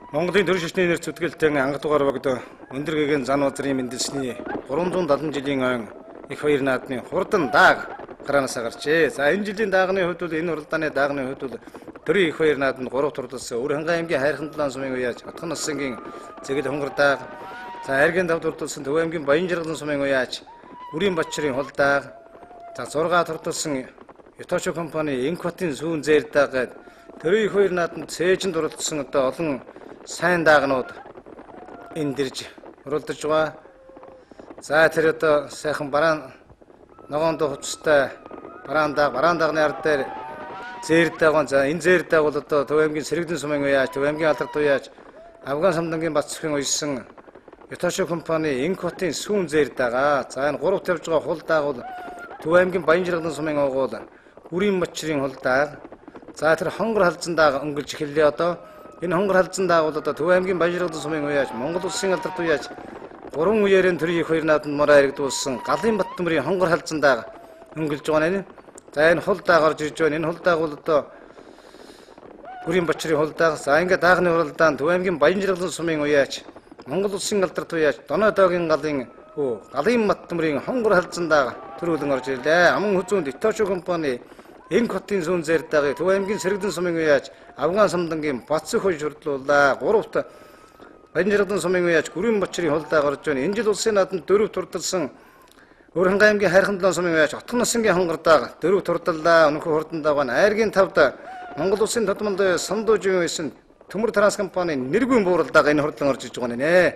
Монголын төр шашны нэр зүтгэлтэй ангадугаар богдо өндөр гэгээн зан узрын мэндэлсний 370 жилийн ойн их баяр наадмын хурдан дааг гараанасаа гарчээ. За энэ жилийн даагны хувьд бол энэ уралдааны даагны хувьд бол төрийн их баяр наадманд 3 турдсан Өр хангай аймгийн хайрхан талаан сумын уяаж Отхон насангийн зэгэл хонгор дааг. За Айргийн давд турдсан Төв аймгийн Баянжиргалан сумын уяаж Үрийн Бачрын хол дааг. За 6 турдсан Иточо компани Инкватын сүүн зээр дааг гээд төрийн их баяр наадманд цээжинд уралдсан одоо олон сайн даагнууд энэ дэрж уралдаж байгаа. За тэр одоо сайхан бараан ногоонд хувцастай бараан даагны ард дээр зээр дааг. За энэ зээр дааг бол одоо Төв аймгийн Сэрэгдэн сумын уяаж Төв аймгийн Алдарт уяаж Афган самдангийн Бацсхийн уйсан Итошо компани Инкватын сүүн зээр дааг. За энэ 3 тавьж байгаа хул дааг бол Төв аймгийн Баянжиргалан сумын огуул Үрийн Бачрын хул дааг. За тэр хонгор халзан дааг өнгөлж эхэллээ одоо. Энэ хонгор халзан дааг бол одоо Төв аймгийн Баянжиргалан сумын уяаж Монгол улсын Алдарт уяаж 3 үеэрийн төрийн их баяр наадманд мораа иргэдүүлсэн Галын Баттмрын хонгор халзан дааг өнгөлж байгаа нэ. За энэ хул дааг орж ирж байна. Энэ хул дааг бол одоо Үрийн Бачрын хул дааг. За ингээд даагны уралдаан Төв аймгийн Баянжиргалан сумын уяаж Монгол улсын Алдарт уяаж Доноо доогийн Галын Баттмрын хонгор халзан дааг төрүүлэн орж ирлээ. Аман хүзүүнд Иточо компани Инкватын сүүн зээр дааг Төв аймгийн Сэрэгдэн сумын уяаж Афган самдангийн Бацсхийн хой шүрдлүүлээ. 3-т Баянжиргалан сумын уяаж Үрийн Бачрын хул дааг орж байна. Энэ жил улсын наадманд 4 турдалсан Өр хангай аймгийн хайрхан талаан сумын уяаж Отхон насангийн хонгор дааг 4 турдаллаа. Өнөхөр хурдан дааг нь Айргийн тавд Монгол улсын тодмонд Сандуужийн уйсан Төмөр транс компани нэргүй буурал дааг энэ хурдан орж иж байгаа нэ.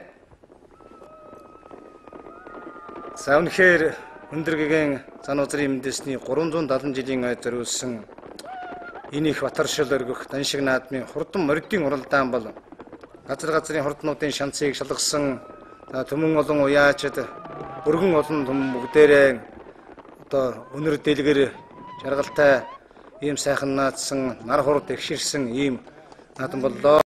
За үнэхээр өндөр гэгээн зан узрын мэндэлсний 370 жилийн ой зориулсан энэ их батаршил өргөх даншиг наадмын хурдан моридын уралдаан бол газрын хурднуудын шанцыг шалгасан төмөн олон уяачид өргөн олон түмэн бүгдээрээ одоо өнөр дэлгэр жаргалтай ийм сайхан наадсан нар хурд ихширсэн ийм наадам боллоо.